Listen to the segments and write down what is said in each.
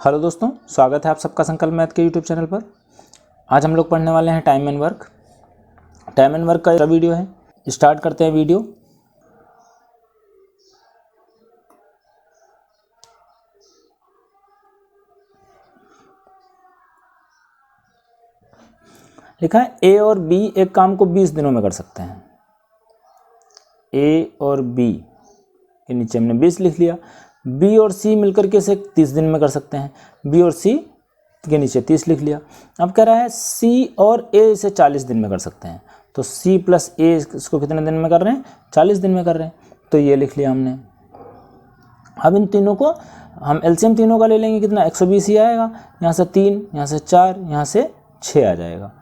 Hello दोस्तों, स्वागत है आप सबका संकल्प मैथ के यूट्यूब चैनल पर। आज हम लोग पढ़ने वाले हैं time and work. Time and work का वीडियो है। स्टार्ट करते हैं वीडियो। लिखा है ए और बी एक काम को 20 दिनों में कर सकते हैं। ए और बी के नीचे हमने 20 लिख लिया। बी और सी मिलकर के इसे 30 दिन में कर सकते हैं। बी और सी के नीचे 30 लिख लिया। अब कह रहा है सी और ए इसे 40 दिन में कर सकते हैं। तो सी प्लस ए इसको कितने दिन में कर रहे हैं? 40 दिन में कर रहे हैं। तो ये लिख लिया हमने। अब इन तीनों को हम एलसीएम तीनों का ले लेंगे। कितना? 120 ही आएगा। यहाँ से 3, यहाँ से 4, यहाँ से 6 आ जाएगा।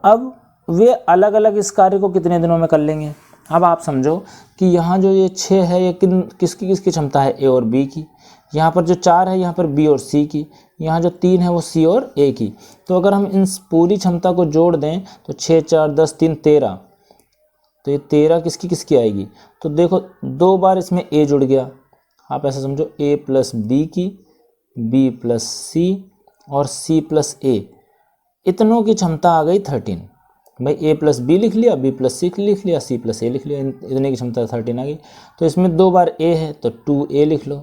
अब वे अलग अलग इस कार्य को कितने दिनों में कर लेंगे? अब आप समझो कि यहाँ जो ये 6 है ये किसकी किसकी क्षमता है? ए और बी की। यहाँ पर जो 4 है यहाँ पर बी और सी की। यहाँ जो 3 है वो सी और ए की। तो अगर हम इन पूरी क्षमता को जोड़ दें तो 6, 4, 10, 3, 13। तो ये 13 किसकी किसकी आएगी? तो देखो 2 बार इसमें ए जुड़ गया। आप ऐसा समझो ए प्लस बी की, बी प्लस सी और सी प्लस ए, इतनों की क्षमता आ गई 13। भाई ए प्लस बी लिख लिया, बी प्लस सी लिख लिया, सी प्लस ए लिख लिया, इतने की क्षमता 13 आ गई। तो इसमें 2 बार ए है तो 2a लिख लो,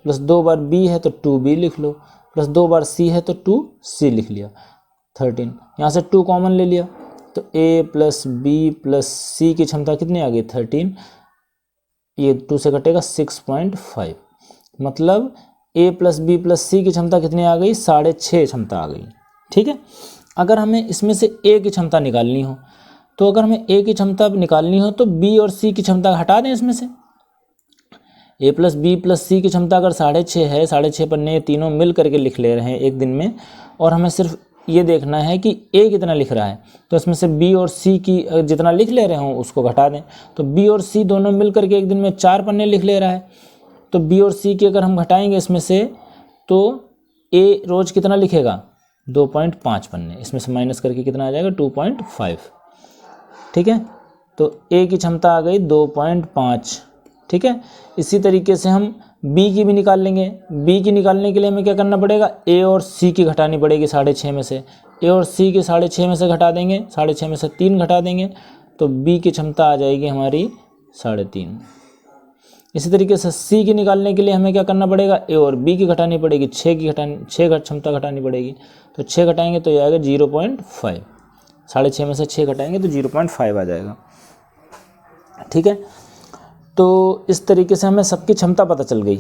प्लस 2 बार बी है तो 2b लिख लो, प्लस 2 बार सी है तो 2c लिख लिया। 13 यहाँ से 2 कॉमन ले लिया तो a प्लस बी प्लस सी की क्षमता कितनी आ गई? 13। ये 2 से कटेगा 6.5। मतलब a प्लस बी प्लस सी की क्षमता कितनी आ गई? 6.5 क्षमता आ गई। ठीक है। अगर हमें इसमें से ए की क्षमता निकालनी हो तो अगर हमें ए की क्षमता निकालनी हो तो बी और सी की क्षमता हटा दें इसमें से। ए प्लस बी प्लस सी की क्षमता अगर 6.5 है, 6.5 पन्ने ये तीनों मिल करके लिख ले रहे हैं एक दिन में, और हमें सिर्फ ये देखना है कि ए कितना लिख रहा है, तो इसमें से बी और सी की जितना लिख ले रहे हों उसको घटा दें। तो बी और सी दोनों मिल करके एक दिन में 4 पन्ने लिख ले रहा है, तो बी और सी की अगर हम घटाएंगे इसमें से तो ए रोज कितना लिखेगा? 2.5 पन्ने। इसमें से माइनस करके कितना आ जाएगा? 2.5। ठीक है। तो ए की क्षमता आ गई 2.5। ठीक है। इसी तरीके से हम बी की भी निकाल लेंगे। बी की निकालने के लिए हमें क्या करना पड़ेगा? ए और सी की घटानी पड़ेगी 6.5 में से। ए और सी की 6.5 में से घटा देंगे, 6.5 में से 3 घटा देंगे तो बी की क्षमता आ जाएगी हमारी 3.5। इसी तरीके से सी की निकालने के लिए हमें क्या करना पड़ेगा? ए और बी की घटानी पड़ेगी, 6 क्षमता घटानी पड़ेगी। तो 6 घटाएंगे तो ये आएगा 0.5। 6.5 में से 6 घटाएंगे तो 0.5 आ जाएगा। ठीक है। तो इस तरीके से हमें सबकी क्षमता पता चल गई।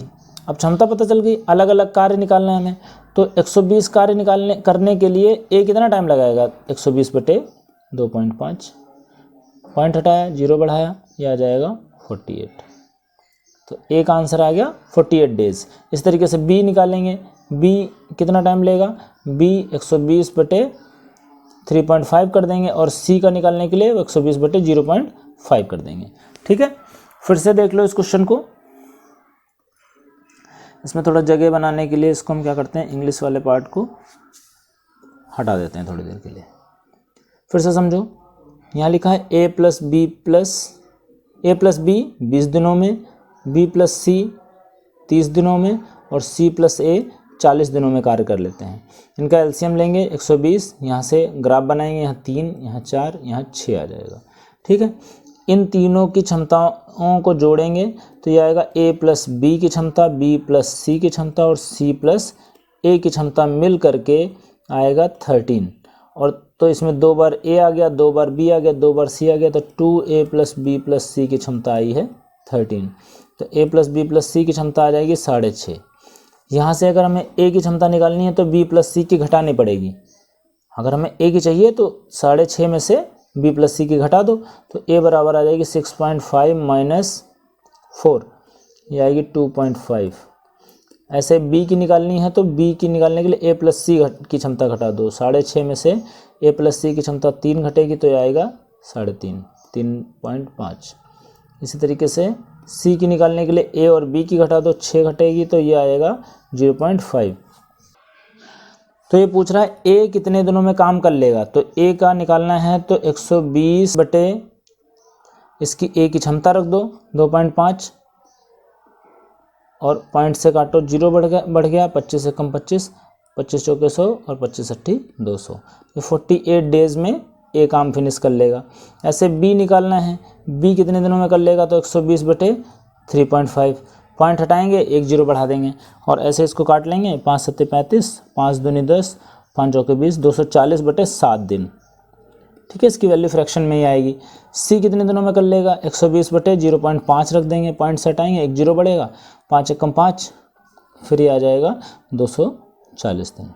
अब क्षमता पता चल गई, अलग अलग कार्य निकालना है हमें। तो 120 कार्य करने के लिए ए कितना टाइम लगाएगा? 120 बटे 2.5। पॉइंट हटाया, 0 बढ़ाया, यह आ जाएगा 48। तो ए का आंसर आ गया 48 डेज। इस तरीके से बी निकालेंगे। बी कितना टाइम लेगा? बी 120 बटे 3.5 कर देंगे, और सी का निकालने के लिए 120 बटे 0.5 कर देंगे। ठीक है। फिर से देख लो इस क्वेश्चन को। इसमें थोड़ा जगह बनाने के लिए इसको हम क्या करते हैं? इंग्लिश वाले पार्ट को हटा देते हैं थोड़ी देर के लिए। फिर से समझो। यहाँ लिखा है ए प्लस बी 20 दिनों में, बी प्लस सी 30 दिनों में और सी प्लस ए 40 दिनों में कार्य कर लेते हैं। इनका एलसीएम लेंगे 120। यहाँ से ग्राफ बनाएंगे, यहाँ 3, यहाँ 4, यहाँ 6 आ जाएगा। ठीक है। इन तीनों की क्षमताओं को जोड़ेंगे तो यह आएगा ए प्लस बी की क्षमता, बी प्लस सी की क्षमता और सी प्लस ए की क्षमता मिल करके आएगा 13। और तो इसमें 2 बार ए आ गया, 2 बार बी आ गया, 2 बार सी आ गया, तो 2a प्लस बी प्लस सी की क्षमता आई है 13। तो ए प्लस बी प्लस सी की क्षमता आ जाएगी 6.5। यहाँ से अगर हमें ए की क्षमता निकालनी है तो बी प्लस सी की घटानी पड़ेगी। अगर हमें ए की चाहिए तो 6.5 में से बी प्लस सी की घटा दो, तो ए बराबर आ जाएगी 6.5 माइनस 4, ये आएगी 2.5। ऐसे बी की निकालनी है तो बी की निकालने के लिए ए प्लस सी की क्षमता घटा दो। 6.5 में से ए प्लस सी की क्षमता 3 घटेगी तो ये आएगा 3.5, 3.5। इसी तरीके से सी की निकालने के लिए ए और बी की घटा दो, 6 घटेगी तो ये आएगा 0.5। तो ये पूछ रहा है ए कितने दिनों में काम कर लेगा। तो ए का निकालना है तो 120 बटे इसकी ए की क्षमता रख दो 2.5, और पॉइंट से काटो, 0 बढ़ गया 25 से कम 25, 25 चौके 100 और 25 अट्ठी 200। ये 48 डेज़ में ए काम फिनिश कर लेगा। ऐसे बी निकालना है, बी कितने दिनों में कर लेगा, तो 120 बटे 3.5, पॉइंट हटाएंगे 1 0 बढ़ा देंगे और ऐसे इसको काट लेंगे, 5 7 35, 5 दूनी 10, 5 चौके 20, 240 बटे 7 दिन। ठीक है, इसकी वैल्यू फ्रैक्शन में ही आएगी। सी कितने दिनों में कर लेगा, 120 बटे 0.5 रख देंगे, पॉइंट से हटाएंगे 1 0 बढ़ेगा, 5 एकम 5, फिर ये आ जाएगा 240 दिन।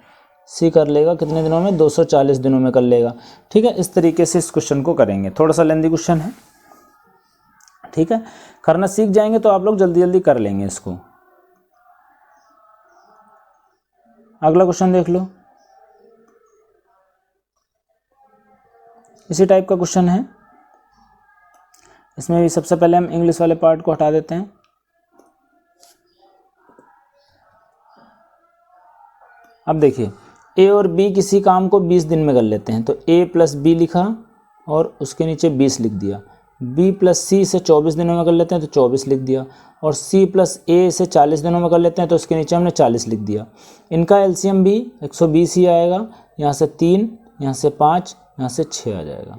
सी कर लेगा कितने दिनों में, 240 दिनों में कर लेगा। ठीक है, इस तरीके से इस क्वेश्चन को करेंगे। थोड़ा सा लेंथी क्वेश्चन है, ठीक है, करना सीख जाएंगे तो आप लोग जल्दी जल्दी कर लेंगे इसको। अगला क्वेश्चन देख लो, इसी टाइप का क्वेश्चन है। इसमें भी सबसे पहले हम इंग्लिश वाले पार्ट को हटा देते हैं। अब देखिए, ए और बी किसी काम को 20 दिन में कर लेते हैं, तो ए प्लस बी लिखा और उसके नीचे 20 लिख दिया। बी प्लस सी से 24 दिनों में कर लेते हैं तो 24 लिख दिया, और सी प्लस ए से 40 दिनों में कर लेते हैं तो उसके नीचे हमने 40 लिख दिया। इनका एलसीएम भी 120 ही आएगा, यहाँ से 3, यहाँ से 5, यहाँ से 6 आ जाएगा।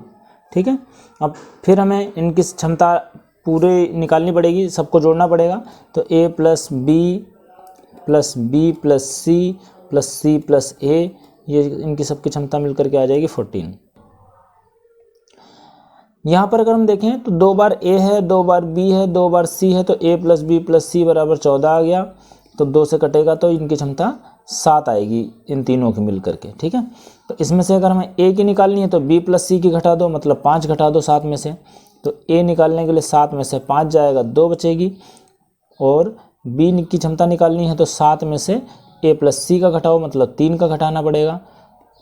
ठीक है, अब फिर हमें इनकी क्षमता पूरे निकालनी पड़ेगी, सबको जोड़ना पड़ेगा। तो A plus B plus B plus C plus C plus A, ये इनकी सबकी क्षमता मिलकर के आ जाएगी 14। यहाँ पर अगर हम देखें तो 2 बार ए है, 2 बार बी है, 2 बार सी है, तो ए प्लस बी प्लस सी बराबर 14 आ गया। तो 2 से कटेगा तो इनकी क्षमता 7 आएगी इन तीनों की मिल करके। ठीक है, तो इसमें से अगर हमें ए की निकालनी है तो बी प्लस सी की घटा दो, मतलब 5 घटा दो 7 में से, तो ए निकालने के लिए 7 में से 5 जाएगा, 2 बचेगी। और बी की क्षमता निकालनी है तो 7 में से ए प्लस सी का घटाओ, मतलब 3 का घटाना पड़ेगा,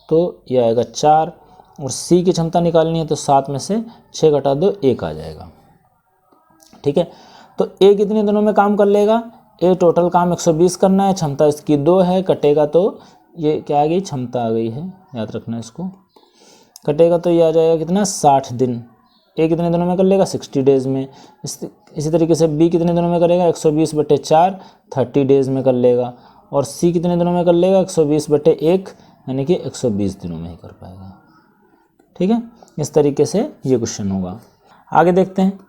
तो ये आएगा 4। और सी की क्षमता निकालनी है तो 7 में से 6 घटा दो, 1 आ जाएगा। ठीक है, तो ए कितने दिनों में काम कर लेगा, ए टोटल काम 120 करना है, क्षमता इसकी 2 है, कटेगा तो ये क्या आ गई, क्षमता आ गई है, याद रखना इसको, कटेगा तो ये आ जाएगा कितना, 60 दिन। ए कितने दिनों में कर लेगा, 60 डेज़ में। इसी तरीके से बी कितने दिनों में करेगा, 120 बटे 4, 30 डेज़ में कर लेगा। और सी कितने दिनों में कर लेगा, 120 बटे 1, यानी कि 120 दिनों में ही कर पाएगा। ठीक है, इस तरीके से ये क्वेश्चन होगा। आगे देखते हैं,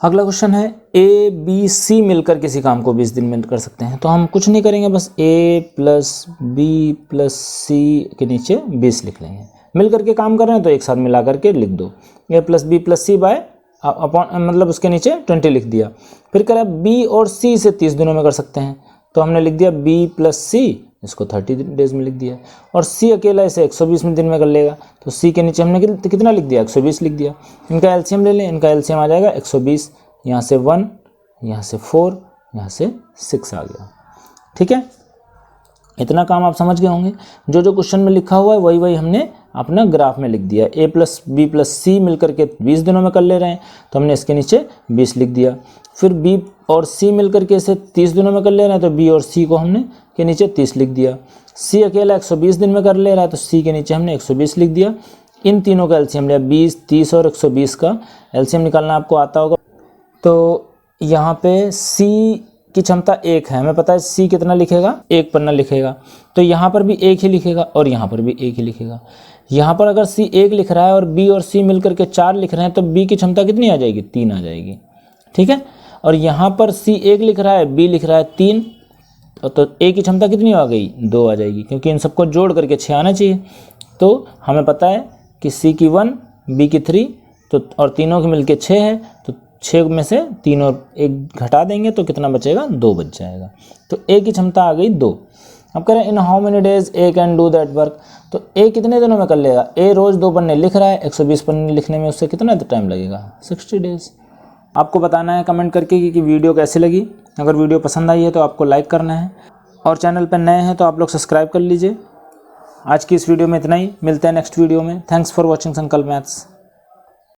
अगला क्वेश्चन है ए बी सी मिलकर किसी काम को 20 दिन में कर सकते हैं। तो हम कुछ नहीं करेंगे, बस ए प्लस बी प्लस सी के नीचे 20 लिख लेंगे। मिलकर के काम कर रहे हैं तो एक साथ मिला करके लिख दो, ए प्लस बी प्लस सी बाय अपॉन, मतलब उसके नीचे 20 लिख दिया। फिर कह रहा है बी और सी से 30 दिनों में कर सकते हैं, तो हमने लिख दिया बी प्लस सी, इसको 30 डेज में लिख दिया। और सी अकेला इसे 120 दिन में कर लेगा, तो सी के नीचे हमने कितना लिख दिया, 120 लिख दिया। इनका एलसीएम ले लें, इनका एलसीएम आ जाएगा 120, यहाँ से 1, यहाँ से 4, यहाँ से 6 आ गया। ठीक है, इतना काम आप समझ गए होंगे। जो जो क्वेश्चन में लिखा हुआ है वही वही हमने अपना ग्राफ में लिख दिया। ए प्लस बी प्लस सी मिलकर के 20 दिनों में कर ले रहे हैं, तो हमने इसके नीचे 20 लिख दिया। फिर बी और सी मिलकर के इसे 30 दिनों में कर ले रहे हैं, तो बी और सी को हमने के नीचे 30 लिख दिया। सी अकेला 120 दिन में कर ले रहा है, तो सी के नीचे हमने 120 लिख दिया। इन तीनों का एलसीएम लिया, 20, 30 और 120 का एलसीएम निकालना आपको आता होगा। तो यहाँ पे सी की क्षमता 1 है, हमें पता है सी कितना लिखेगा, 1 पन्ना लिखेगा, तो यहाँ पर भी 1 ही लिखेगा और यहाँ पर भी 1 ही लिखेगा। यहाँ पर अगर सी 1 लिख रहा है और बी और सी मिलकर के 4 लिख रहे हैं, तो बी की क्षमता कितनी आ जाएगी, 3 आ जाएगी। ठीक है, और यहाँ पर सी 1 लिख रहा है, बी लिख रहा है 3, तो ए की क्षमता कितनी आ गई, 2 आ जाएगी, क्योंकि इन सबको जोड़ करके 6 आना चाहिए। तो हमें पता है कि सी की 1, बी की 3, तो और तीनों की मिलके 6 है, तो 6 में से 3 और 1 घटा देंगे तो कितना बचेगा, 2 बच जाएगा। तो ए की क्षमता आ गई 2। अब कह रहे हैं in how many days A can do that work, तो ए कितने दिनों में कर लेगा। ए रोज़ 2 पन्ने लिख रहा है, 120 पन्ने लिखने में उससे कितना टाइम लगेगा, 60 डेज। आपको बताना है कमेंट करके कि वीडियो कैसी लगी। अगर वीडियो पसंद आई है तो आपको लाइक करना है, और चैनल पर नए हैं तो आप लोग सब्सक्राइब कर लीजिए। आज की इस वीडियो में इतना ही, मिलते हैं नेक्स्ट वीडियो में। थैंक्स फॉर वॉचिंग संकल्प मैथ्स।